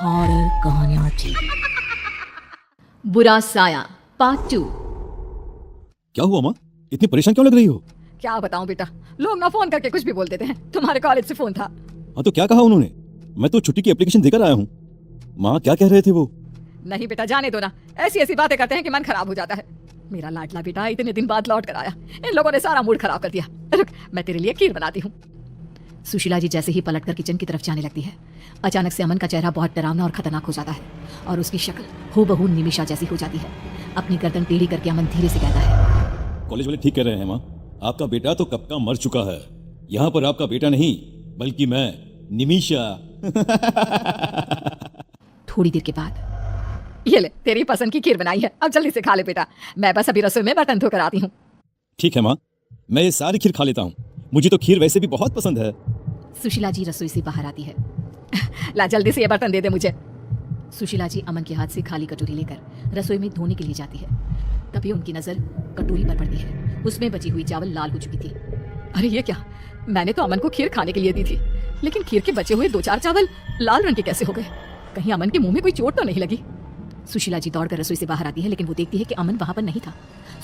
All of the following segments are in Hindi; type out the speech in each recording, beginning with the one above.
हॉरर कहानियां थी। बुरा साया पार्ट 2। क्या हुआ माँ, इतनी परेशान क्यों लग रही हो? क्या बताऊं बेटा, लोग ना फोन करके कुछ भी बोल देते हैं। तुम्हारे कॉलेज से फोन था। हाँ तो क्या कहा उन्होंने? मैं तो छुट्टी की एप्लीकेशन देकर आया हूँ। माँ क्या कह रहे थे वो? नहीं बेटा, जाने दो ना, ऐसी ऐसी बातें करते हैं कि मन खराब हो जाता है। मेरा लाडला बेटा इतने दिन बाद लौट कर आया, इन लोगों ने सारा मूड खराब कर दिया। रुक, मैं तेरे लिए खीर बनाती हूँ। सुशीला जी जैसे ही पलटकर किचन की तरफ जाने लगती है, अचानक से अमन का चेहरा बहुत डरावना और खतरनाक हो जाता है और उसकी शक्ल हूबहू निमिषा जैसी हो जाती है। अपनी गर्दन टेढ़ी करके अमन धीरे से कहता है, कॉलेज वाले ठीक कह रहे हैं माँ, आपका बेटा तो कब का मर चुका है। यहाँ पर आपका बेटा नहीं बल्कि मैं, निमिषा। थोड़ी देर के बाद, ये ले, तेरी पसंद की खीर बनाई है, अब जल्दी से खा ले बेटा। मैं बस अभी रसोई में बर्तन धोकर आती हूँ। ठीक है माँ, मैं ये सारी खीर खा लेता हूँ। मुझे तो खीर वैसे भी बहुत पसंद है। सुशीला जी रसोई से बाहर आती है। ला जल्दी से ये बर्तन दे दे मुझे। सुशीला जी अमन के हाथ से खाली कटोरी लेकर रसोई में धोने के लिए जाती है। तभी उनकी नजर कटोरी पर पड़ती है। उसमें बची हुई चावल लाल हो चुकी थी। अरे ये क्या, मैंने तो अमन को खीर खाने के लिए दी थी, लेकिन खीर के बचे हुए 2-4 चावल लाल रंग के कैसे हो गए? कहीं अमन के मुंह में कोई चोट तो नहीं लगी? सुशीला जी दौड़कर रसोई से बाहर आती है, लेकिन वो देखती है कि अमन वहां पर नहीं था।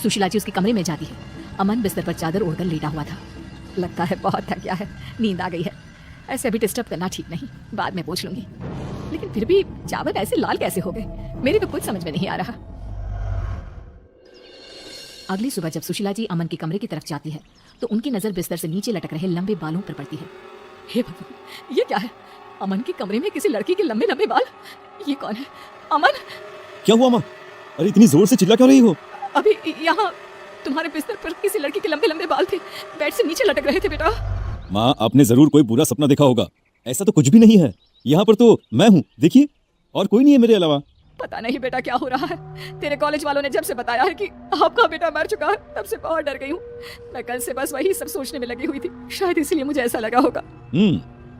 सुशीला जी उसके कमरे में जाती है। अमन बिस्तर पर चादर ओढ़कर लेटा हुआ था। लगता है बहुत थक गया है, नींद आ गई है। ऐसे अभी डिस्टर्ब करना ठीक नहीं, बाद में पूछ लूंगी। लेकिन फिर भी चावल ऐसे लाल कैसे हो गए? मेरी तो कुछ समझ में नहीं आ रहा। अगली सुबह जब सुशीला जी अमन के कमरे की तरफ जाती है तो उनकी नजर बिस्तर से नीचे लटक रहे लंबे बालों पर पड़ती है। हे भगवान, ये क्या है? अमन के कमरे में किसी लड़की के लंबे लंबे बाल। ये कौन है? अमन, क्या हुआ माँ? अरे इतनी जोर से चिल्ला क्यों रही हो? अभी यहाँ तुम्हारे बिस्तर पर किसी लड़की के लंबे लंबे बाल थे, बेड से नीचे लटक रहे थे बेटा। माँ आपने जरूर कोई बुरा सपना देखा होगा। ऐसा तो कुछ भी नहीं है। यहाँ पर तो मैं हूँ, देखिए, और कोई नहीं है मेरे अलावा। पता नहीं बेटा क्या हो रहा है। तेरे कॉलेज वालों ने जब से बताया है कि आपका बेटा मर चुका है, तब से बहुत डर गई हूँ। मैं कल से बस वही सब सोचने में लगी हुई थी, शायद इसलिए मुझे ऐसा लगा होगा।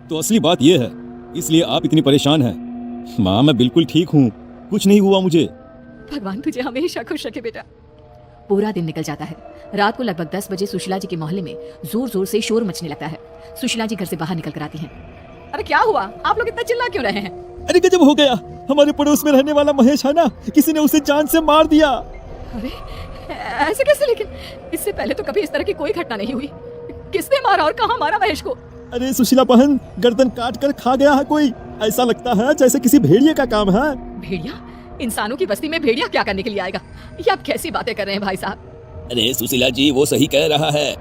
तो असली बात यह है, इसलिए आप इतनी परेशान हैं। माँ मैं बिल्कुल ठीक हूँ, कुछ नहीं हुआ मुझे। भगवान तुझे हमेशा खुश रखे बेटा। पूरा दिन निकल जाता है। रात को लगभग 10 बजे सुशीला जी के मोहल्ले में जोर जोर से शोर मचने लगता है। सुशीला जी घर से बाहर निकल कर आती हैं। अरे क्या हुआ, आप लोग इतना चिल्ला क्यों रहे हैं? अरे गजब हो गया, हमारे पड़ोस में रहने वाला महेश है ना, किसी ने उसे जान से मार दिया। अरे ऐसे कैसे? लेकिन इससे पहले तो कभी इस तरह की कोई घटना नहीं हुई। किसने मारा और कहाँ मारा महेश को? अरे सुशीला बहन, गर्दन काट कर खा गया है कोई। ऐसा लगता है जैसे किसी भेड़िए का काम है। भेड़िया? इंसानों की बस्ती में भेड़िया क्या करने के लिए आएगा? ये आप कैसी बातें कर रहे हैं भाई साहब? अरे सुशीला जी वो सही कह रहा है,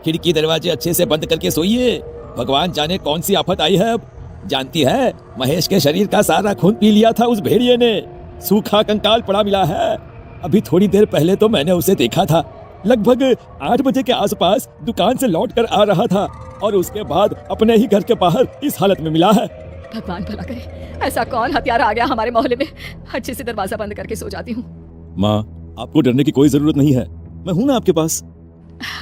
खिड़की दरवाजे अच्छे से बंद करके सोइए। भगवान जाने कौन सी आफत आई है अब। जानती है, महेश के शरीर का सारा खून पी लिया था उस भेड़िए ने। सूखा कंकाल पड़ा मिला है। अभी थोड़ी देर पहले तो मैंने उसे देखा था, लगभग 8 बजे के आसपास दुकान से लौट कर आ रहा था और उसके बाद अपने ही घर के बाहर इस हालत में मिला है। भगवान भला करे, ऐसा कौन हत्यारा आ गया हमारे मोहल्ले में? अच्छे से दरवाजा बंद करके सो जाती हूँ। माँ आपको डरने की कोई जरूरत नहीं है, मैं हूँ ना आपके पास।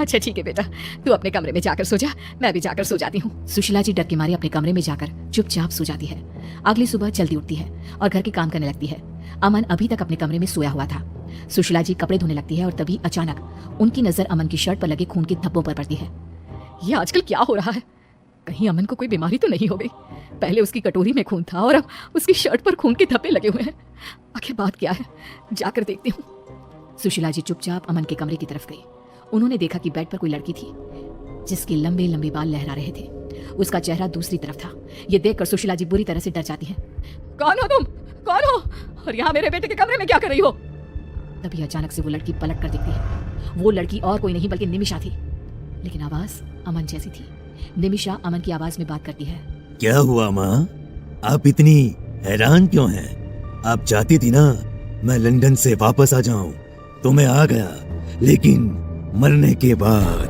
अच्छा ठीक है बेटा, तू अपने कमरे में जाकर सो जा, मैं भी जाकर सो जाती हूँ। सुशीला जी डर के मारे अपने कमरे में जाकर चुपचाप सो जाती है। अगली सुबह जल्दी उठती है और घर के काम करने लगती है। अमन अभी तक अपने कमरे में सोया हुआ था। सुशीला जी कपड़े धोने लगती है और तभी अचानक उनकी नजर अमन की शर्ट पर लगे खून के धब्बों पर पड़ती है। ये आजकल क्या हो रहा है? कहीं अमन को कोई बीमारी तो नहीं हो गई? पहले उसकी कटोरी में खून था और अब उसकी शर्ट पर खून के धब्बे लगे हुए हैं। आखिर बात क्या है, जाकर देखती हूँ। सुशीला जी चुपचाप अमन के कमरे की तरफ गई। उन्होंने देखा कि बेड पर कोई लड़की थी जिसके लंबे लंबे बाल लहरा रहे थे। उसका चेहरा दूसरी तरफ था। ये देखकर सुशीला जी बुरी तरह से डर जाती है। कौन हो तुम? कौन हो? और यहाँ मेरे बेटे के कमरे में क्या कर रही हो? तभी अचानक से वो लड़की पलट कर दिखती है। वो लड़की और कोई नहीं बल्कि निमिषा थी, लेकिन आवाज अमन जैसी थी। निमिषा अमन की आवाज में बात करती है। क्या हुआ माँ, आप इतनी हैरान क्यों हैं? आप चाहती थी ना मैं लंदन से वापस आ जाऊं, तो मैं आ गया, लेकिन मरने के बाद।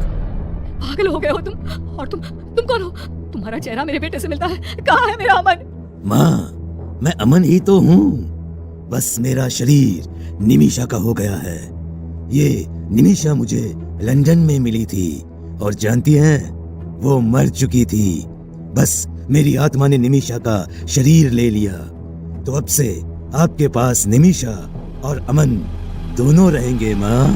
पागल हो गए हो तुम? और तुम कौन हो? तुम्हारा चेहरा मेरे बेटे से मिलता है। कहाँ है मेरा अमन? माँ मैं अमन ही तो हूँ, बस मेरा शरीर निमिषा का हो गया है। ये निमिषा मुझे लंदन में मिली थी और जानती हैं, वो मर चुकी थी। बस मेरी आत्मा ने निमिषा का शरीर ले लिया, तो अब से आपके पास निमिषा और अमन दोनों रहेंगे माँ।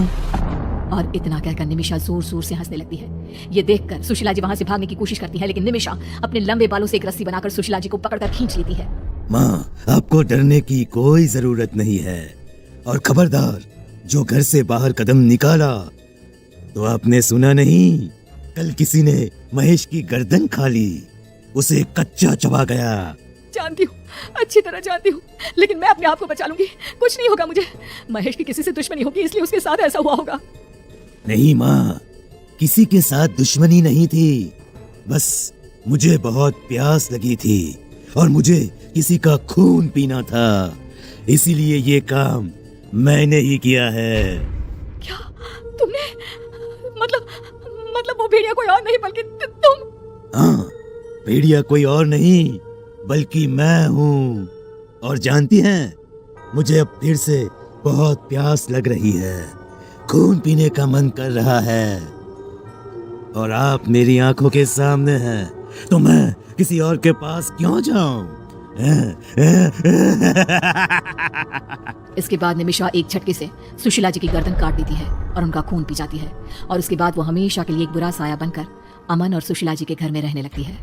और इतना कहकर निमिषा जोर जोर से हंसने लगती है। ये देखकर सुशीला जी वहां से भागने की कोशिश करती है, लेकिन निमिषा अपने लंबे बालों से एक रस्सी बनाकर सुशीला जी को पकड़कर खींच लेती है। माँ, आपको डरने की कोई जरूरत नहीं है। और खबरदार, जो घर से बाहर कदम निकाला तो आपने सुना नहीं, कल किसी ने महेश की गर्दन खा ली, उसे कच्चा चबा गया। जानती हूँ, अच्छी तरह जानती हूँ, लेकिन मैं अपने आप को बचा लूंगी। कुछ नहीं होगा मुझे। महेश की किसी से दुश्मनी होगी, इसलिए उसके साथ ऐसा हुआ होगा। नहीं माँ, किसी के साथ दुश्मनी नहीं थी, बस मुझे बहुत प्यास लगी थी और मुझे किसी का खून पीना था, इसीलिए ये काम मैंने ही किया है। क्या तुमने मतलब वो भेड़िया कोई और नहीं बल्कि तुम? हाँ, भेड़िया कोई और नहीं बल्कि मैं हूँ। और जानती हैं, मुझे अब फिर से बहुत प्यास लग रही है, खून पीने का मन कर रहा है, और आप मेरी आंखों के सामने हैं, तो मैं किसी और के पास क्यों जाऊं? इसके बाद निमिषा एक झटके से सुशीला जी की गर्दन काट देती है और उनका खून पी जाती है। और उसके बाद वो हमेशा के लिए एक बुरा साया बनकर अमन और सुशीला जी के घर में रहने लगती है।